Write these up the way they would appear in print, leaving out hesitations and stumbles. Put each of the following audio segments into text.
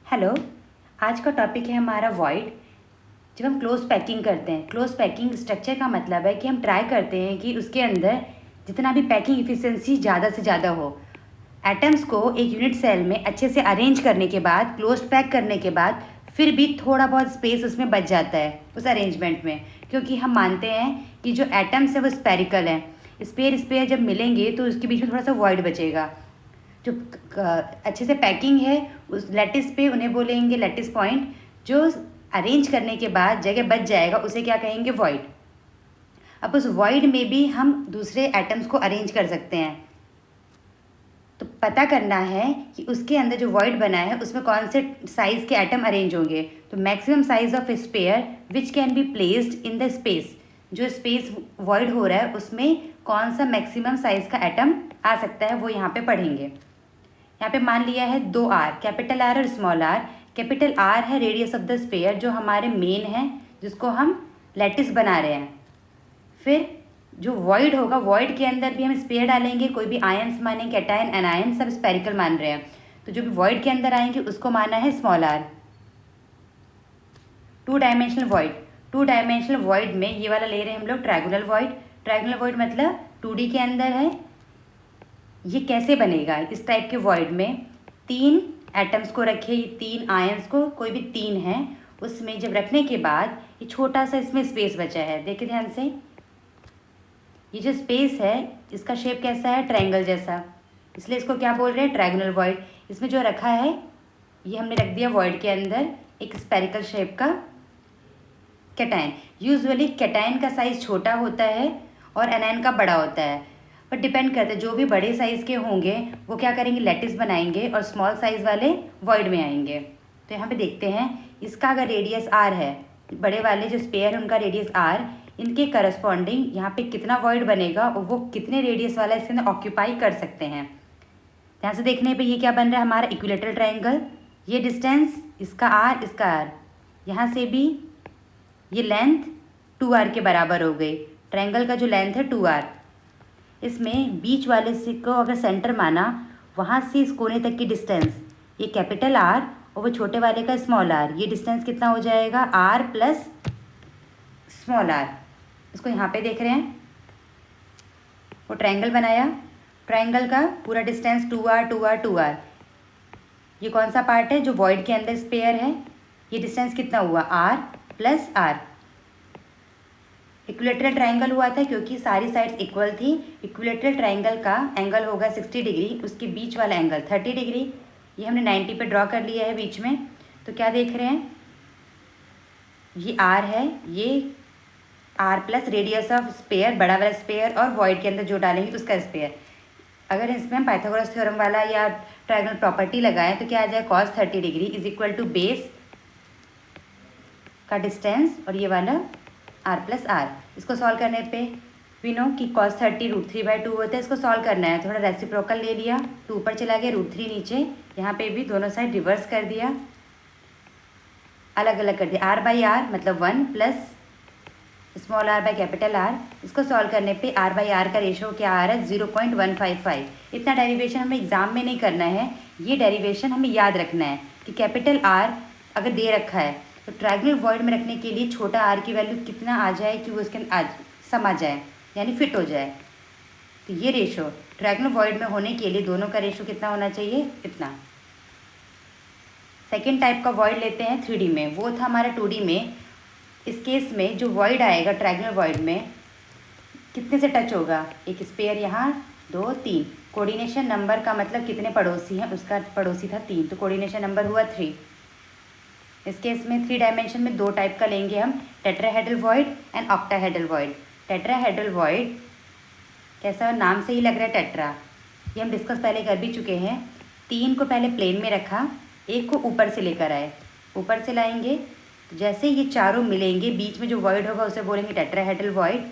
Hello. आज का topic है हमारा वॉइड। जब हम क्लोज पैकिंग करते हैं, क्लोज पैकिंग स्ट्रक्चर का मतलब है कि हम ट्राई करते हैं कि उसके अंदर जितना भी पैकिंग इफिशिएंसी ज़्यादा से ज़्यादा हो। एटम्स को एक यूनिट सेल में अच्छे से अरेंज करने के बाद, क्लोज पैक करने के बाद फिर भी थोड़ा बहुत स्पेस उसमें बच जाता है उस अरेंजमेंट में, क्योंकि हम मानते हैं कि जो एटम्स है वो स्पेरिकल है। स्पेयर स्पेयर जब मिलेंगे तो उसके बीच में थोड़ा सा वॉइड बचेगा। जो अच्छे से पैकिंग है उस लैटिस पे उन्हें बोलेंगे लैटिस पॉइंट। जो अरेंज करने के बाद जगह बच जाएगा उसे क्या कहेंगे? वॉइड। अब उस वॉइड में भी हम दूसरे एटम्स को अरेंज कर सकते हैं। तो पता करना है कि उसके अंदर जो वॉइड बना है उसमें कौन से साइज़ के एटम अरेंज होंगे। तो maximum size of sphere which can be placed in the space, जो स्पेस वॉइड हो रहा है उसमें कौन सा मैक्सिमम साइज का एटम आ सकता है वो यहाँ पे पढ़ेंगे। यहाँ पे मान लिया है 2R, कैपिटल आर और स्मॉल आर। कैपिटल आर है रेडियस ऑफ द स्पेयर, जो हमारे मेन है, जिसको हम लैटिस बना रहे हैं। फिर जो वॉइड होगा, वॉइड के अंदर भी हम स्पेयर डालेंगे। कोई भी आयंस मानेंगे, कैटायन एनायन सब स्पेरिकल मान रहे हैं, तो जो भी वॉइड के अंदर आएंगे उसको माना है small R. 2 dimensional void. 2 dimensional void में ये वाला ले रहे हैं हम लोग ट्रायंगुलर वॉइड। ट्रायंगुलर वॉइड मतलब 2D के अंदर है। ये कैसे बनेगा? इस टाइप के वॉइड में 3 एटम्स को रखिए, ये 3 आयंस को, कोई भी 3 है उसमें जब रखने के बाद ये छोटा सा इसमें स्पेस बचा है। देखिए ध्यान से, ये जो स्पेस है इसका शेप कैसा है? ट्रायंगल जैसा, इसलिए इसको क्या बोल रहे हैं? Triangular void. इसमें जो रखा है ये हमने रख दिया वॉइड के अंदर एक स्पेरिकल शेप का कैटायन। यूजुअली कैटायन का साइज़ छोटा होता है और एनायन का बड़ा होता है, पर डिपेंड करता है। जो भी बड़े साइज़ के होंगे वो क्या करेंगे? लैटिस बनाएंगे और स्मॉल साइज़ वाले वॉइड में आएंगे। तो यहाँ पे देखते हैं, इसका अगर रेडियस आर है, बड़े वाले जो स्पेयर है उनका रेडियस आर, इनके करस्पॉन्डिंग यहाँ पे कितना वॉइड बनेगा और वो कितने रेडियस वाला इसके अंदर ऑक्यूपाई कर सकते हैं। ध्यान से देखने पे ये क्या बन रहा है? हमारा इक्विलेटरल ट्रायंगल। ये डिस्टेंस इसका आर, इसका आर, यहाँ से भी ये लेंथ 2R के बराबर हो गई। ट्रायंगल का जो लेंथ है 2R। इसमें बीच वाले से को अगर सेंटर माना, वहाँ से इस कोने तक की डिस्टेंस ये कैपिटल आर और वो छोटे वाले का स्मॉल आर, ये डिस्टेंस कितना हो जाएगा? R plus small R. इसको यहाँ पे देख रहे हैं, वो ट्रायंगल बनाया। ट्रायंगल का पूरा डिस्टेंस 2R 2R 2R। ये कौन सा पार्ट है? जो वॉइड के अंदर स्पेयर है। ये डिस्टेंस कितना हुआ? R plus R. Equilateral triangle हुआ था क्योंकि सारी साइड्स इक्वल थी। इक्विलेटरल ट्रायंगल का एंगल होगा 60 डिग्री, उसके बीच वाला एंगल 30 डिग्री। ये हमने 90 पे ड्रॉ कर लिया है बीच में। तो क्या देख रहे हैं? ये आर है, ये R plus radius of sphere, बड़ा वाला स्पेयर, और वॉइड के अंदर जो डालेंगे उसका स्पेयर। अगर इसमें हम पाइथागोरस थ्योरम वाला या ट्रायंगल प्रॉपर्टी लगाएं तो क्या आ जाए? cos 30 degree is equal to base का डिस्टेंस और ये वाला आर प्लस आर। इसको सॉल्व करने पे वी नो कि cos 30 √3/2 होता है। इसको सॉल्व करना है, थोड़ा रेसिप्रोकल ले लिया, 2 ऊपर चला गया, √3 नीचे। यहाँ पे भी दोनों साइड रिवर्स कर दिया, अलग अलग कर दिया। r/r मतलब 1 plus small r by capital R। इसको सॉल्व करने पे r/r का रेशो क्या आ रहा है? 0.155। इतना डेरिवेशन हमें एग्जाम में नहीं करना है, ये डेरिवेशन हमें याद रखना है कि कैपिटल R अगर दे रखा है तो ट्रायंगुलर वॉइड में रखने के लिए छोटा r की वैल्यू कितना आ जाए कि वो इसके अंदर समा जाए, यानी फिट हो जाए। तो ये रेशो ट्रायंगुलर वॉइड में होने के लिए दोनों का रेशो कितना होना चाहिए? इतना। सेकेंड टाइप का वॉइड लेते हैं 3D में, वो था हमारा 2D में। इस केस में जो वॉइड आएगा ट्रायंगुलर वॉइड में कितने से टच होगा? एक स्पेयर यहाँ, 2 3। कोऑर्डिनेशन नंबर का मतलब कितने पड़ोसी हैं, उसका पड़ोसी था 3, तो कोऑर्डिनेशन नंबर हुआ 3। इस केस में 3 डायमेंशन में 2 टाइप का लेंगे हम, tetrahedral void and octahedral void. Tetrahedral void कैसा? नाम से ही लग रहा है टेट्रा, ये हम डिस्कस पहले कर भी चुके हैं। 3 को पहले प्लेन में रखा, एक को ऊपर से लेकर आए, ऊपर से लाएंगे, जैसे ये चारों मिलेंगे बीच में जो वॉइड होगा उसे बोलेंगे टेट्राहेड्रल वॉइड।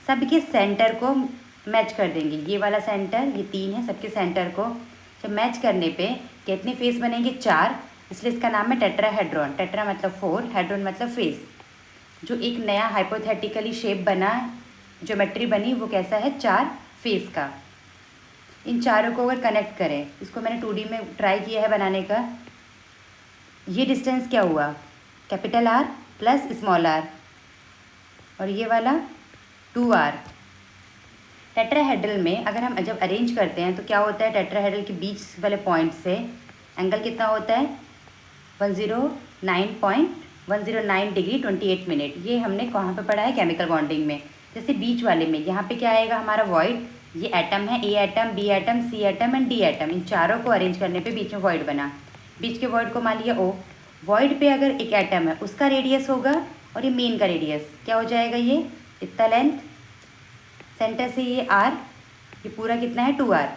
सबके सेंटर को मैच कर देंगे, ये वाला सेंटर, ये 3 है, सबके सेंटर को जब मैच करने पे कितने फेस बनेंगे? 4, इसलिए इसका नाम है टेट्राहेड्रॉन। टेट्रा मतलब 4, हेड्रॉन मतलब फेस। जो एक नया हाइपोथेटिकली शेप बना, ज्योमेट्री बनी, वो कैसा है? 4 फेस का। इन चारों को अगर कनेक्ट करें, इसको मैंने 2D में ट्राई किया है बनाने का, ये डिस्टेंस क्या हुआ, capital R plus small R, और ये वाला 2r। टेट्राहेड्रल में अगर हम जब अरेंज करते हैं तो क्या होता है, टेट्राहेड्रल के बीच वाले पॉइंट से एंगल कितना होता है 109 डिग्री 28 मिनट। ये हमने कहाँ पे पढ़ा है, केमिकल बॉन्डिंग में। जैसे बीच वाले में यहाँ पे क्या आएगा हमारा वॉइड, ये एटम है, A atom, B atom, C atom and D atom, इन चारों को अरेंज करने पे बीच में वॉइड बना। बीच के वॉइड को मान लिया ओ। वॉइड पे अगर एक एटम है उसका रेडियस होगा और ये मेन का रेडियस क्या हो जाएगा, ये इतना लेंथ, सेंटर से ये आर, ये पूरा कितना है 2r।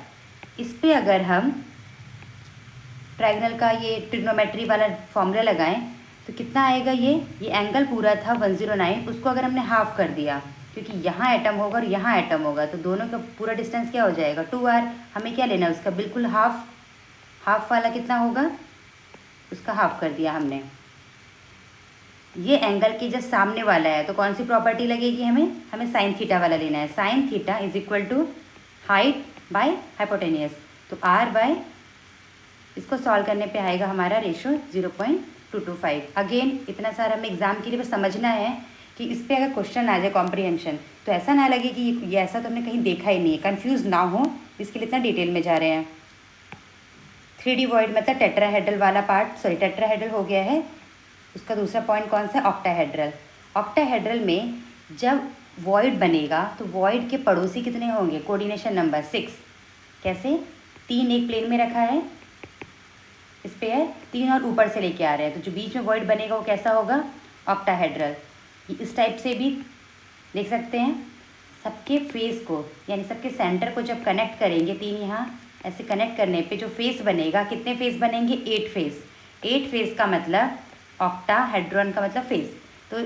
इस पर अगर हम ट्रायंगल का ये ट्रिग्नोमेट्री वाला फॉर्मूला लगाएं तो कितना आएगा, ये एंगल पूरा था 109, उसको अगर हमने हाफ कर दिया, क्योंकि यहाँ एटम होगा और यहाँ एटम होगा तो दोनों का पूरा डिस्टेंस क्या हो जाएगा 2r। हमें क्या लेना है, उसका बिल्कुल हाफ वाला कितना होगा, उसका हाफ कर दिया हमने। ये एंगल के जस्ट सामने वाला है तो कौन सी प्रॉपर्टी लगेगी, हमें साइन थीटा वाला लेना है। Sine theta is equal to height by hypotenuse, तो r बाय, इसको सॉल्व करने पे आएगा हमारा रेशो 0.225। अगेन इतना सारा हमें एग्जाम के लिए बस समझना है कि इस पर अगर क्वेश्चन आ जाए कॉम्प्रीहेंशन तो ऐसा ना लगे कि ये ऐसा तो हमने कहीं देखा ही नहीं है, कन्फ्यूज़ ना हो, इसके लिए इतना डिटेल में जा रहे हैं। 3D वॉइड मतलब टेट्राहेड्रल वाला पार्ट, सॉरी टेट्राहेड्रल हो गया है। उसका दूसरा पॉइंट कौन सा, ऑक्टाहेड्रल। ऑक्टाहेड्रल में जब वॉइड बनेगा तो वॉइड के पड़ोसी कितने होंगे, कोऑर्डिनेशन नंबर 6। कैसे, 3 एक प्लेन में रखा है, इस पे है 3 और ऊपर से लेके आ रहे हैं, तो जो बीच में वॉइड बनेगा वो कैसा होगा, ऑक्टाहेड्रल। इस टाइप से भी देख सकते हैं। सबके फेस को यानी सबके सेंटर को जब कनेक्ट करेंगे, 3 यहाँ ऐसे कनेक्ट करने पे जो फेस बनेगा, कितने फेस बनेंगे, 8 फेस। 8 फेस का मतलब ऑक्टाहेड्रॉन का मतलब फेस। तो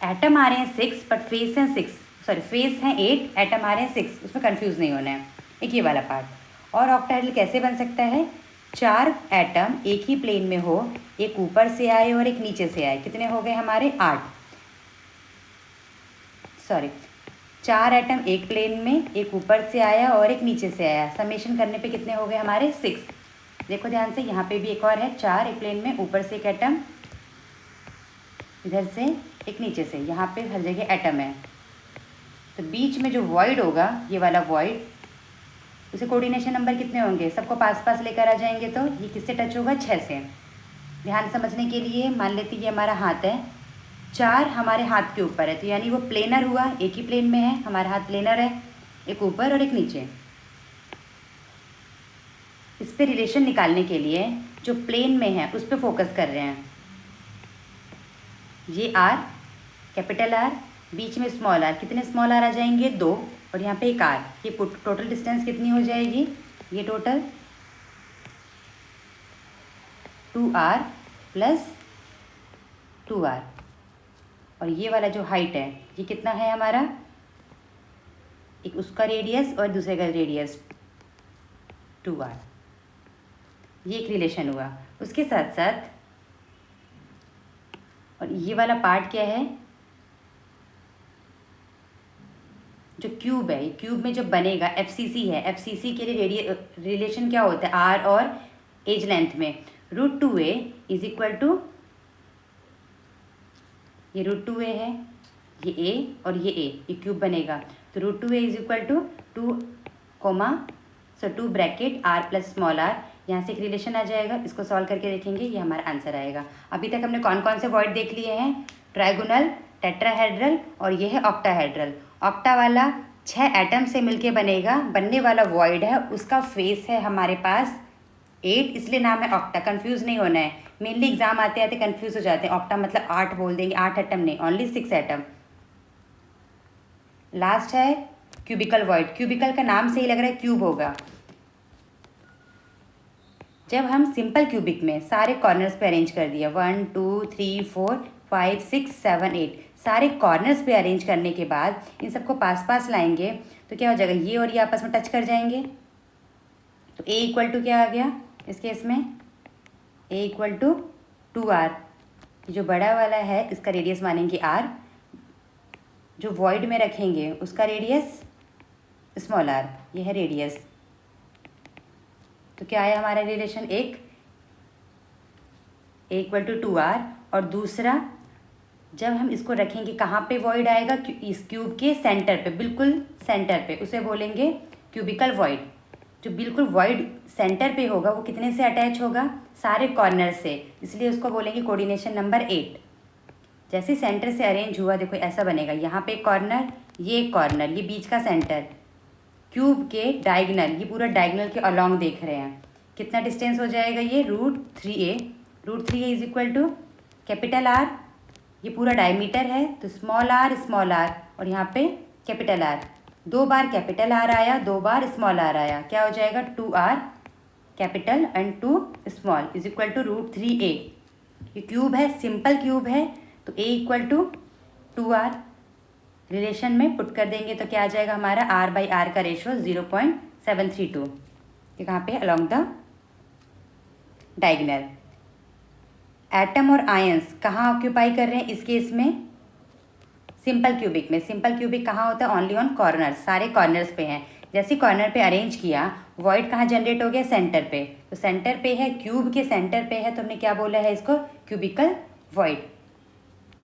एटम आ रहे हैं 6 बट फेस हैं 6, सॉरी फेस हैं 8, एटम आ रहे हैं 6, उसमें कंफ्यूज नहीं होना है। एक ये वाला पार्ट। और ऑक्टाहेड्रल कैसे बन सकता है, 4 एटम एक ही प्लेन में हो, एक ऊपर से आए और एक नीचे से आए, कितने हो गए हमारे 8, सॉरी 4 एटम एक प्लेन में, एक ऊपर से आया और एक नीचे से आया, समेशन करने पे कितने हो गए हमारे 6। देखो ध्यान से, यहाँ पे भी एक और है, 4 एक प्लेन में, ऊपर से एक एटम, इधर से एक नीचे से, यहाँ पे हर जगह एटम है। तो बीच में जो वॉइड होगा, ये वाला वॉइड, उसे कोऑर्डिनेशन नंबर कितने होंगे, सबको पास पास लेकर आ जाएंगे तो ये किससे टच होगा, 6 से। ध्यान समझने के लिए मान लेते ये हमारा हाथ है, 4 हमारे हाथ के ऊपर है, तो यानी वो प्लेनर हुआ, एक ही प्लेन में है, हमारा हाथ प्लेनर है, एक ऊपर और एक नीचे। इस पे रिलेशन निकालने के लिए जो प्लेन में है उस पर फोकस कर रहे हैं। ये आर, कैपिटल आर, बीच में स्मॉल आर, कितने स्मॉल आर आ जाएंगे, 2, और यहाँ पे एक आर, ये टोटल डिस्टेंस कितनी हो जाएगी, ये टोटल 2r प्लस 2r। और ये वाला जो हाइट है ये कितना है हमारा, एक उसका रेडियस और दूसरे का रेडियस 2r। ये एक रिलेशन हुआ। उसके साथ साथ और ये वाला पार्ट क्या है, जो क्यूब है, क्यूब में जो बनेगा FCC है, FCC के लिए रिलेशन क्या होता है, r और एज लेंथ में, √2a इज इक्वल टू, ये √2a है, ये a और ये a, ये क्यूब बनेगा, तो √2a is equal to 2 bracket r plus small r, यहाँ से एक रिलेशन आ जाएगा। इसको सॉल्व करके देखेंगे, ये हमारा आंसर आएगा। अभी तक हमने कौन कौन से वॉइड देख लिए हैं, ट्राइगोनल, टेट्राहेड्रल और ये है ऑक्टाहेड्रल। ऑक्टा वाला 6 एटम से मिलके बनेगा, बनने वाला वॉइड है, उसका फेस है हमारे पास 8, इसलिए नाम है ऑक्टा। कंफ्यूज नहीं होना है, मेनली एग्जाम आते आते कंफ्यूज हो जाते हैं, ऑक्टा मतलब 8 बोल देंगे, 8 एटम नहीं, ओनली 6 एटम। लास्ट है क्यूबिकल वॉइड। क्यूबिकल का नाम से ही लग रहा है क्यूब होगा। जब हम सिंपल क्यूबिक में सारे कॉर्नर्स पे अरेंज कर दिया, 1 2 3 4 5 6 7 8, सारे कॉर्नर्स पे अरेंज करने के बाद इन सबको पास पास लाएंगे तो क्या हो जाएगा, ये और ये आपस में टच कर जाएंगे। तो a इक्वल टू क्या आ गया इस केस में, a इक्वल टू 2r। जो बड़ा वाला है इसका रेडियस मानेंगे r, जो वॉइड में रखेंगे उसका रेडियस स्मॉल r, ये है रेडियस। तो क्या आया हमारा relation, A equal to 2r, और दूसरा जब हम इसको रखेंगे कहाँ पे वॉइड आएगा, इस क्यूब के सेंटर पे, बिल्कुल सेंटर पे, उसे बोलेंगे क्यूबिकल वॉइड। जो बिल्कुल वॉइड सेंटर पे होगा वो कितने से अटैच होगा, सारे कॉर्नर से, इसलिए उसको बोलेंगे कोऑर्डिनेशन नंबर 8। जैसे सेंटर से अरेंज हुआ देखो ऐसा बनेगा, यहाँ पे कॉर्नर, ये कॉर्नर, ये बीच का सेंटर, क्यूब के डायगनल, ये पूरा डायगनल के अलॉन्ग देख रहे हैं, कितना डिस्टेंस हो जाएगा ये √3a। √3a is equal to capital R, ये पूरा डायमीटर है तो स्मॉल r, और यहाँ पे कैपिटल R, 2 बार कैपिटल R आया, 2 बार स्मॉल r आया, क्या हो जाएगा 2r capital and 2 small is equal to √3a। ये क्यूब है, सिंपल क्यूब है, तो a equal to 2r relation में पुट कर देंगे तो क्या आ जाएगा हमारा r/r का रेशो 0.732। ये कहाँ पे अलॉन्ग द डायगनल। एटम और आयंस कहाँ ऑक्यूपाई कर रहे हैं इस केस में, सिंपल क्यूबिक में। सिंपल क्यूबिक कहाँ होता है, ओनली ऑन कॉर्नर्स, सारे कॉर्नर्स पे हैं। जैसे कॉर्नर पे अरेंज किया, वॉइड कहाँ जनरेट हो गया, सेंटर पे, तो सेंटर पे है, क्यूब के सेंटर पे है, तो हमने क्या बोला है इसको क्यूबिकल वॉइड।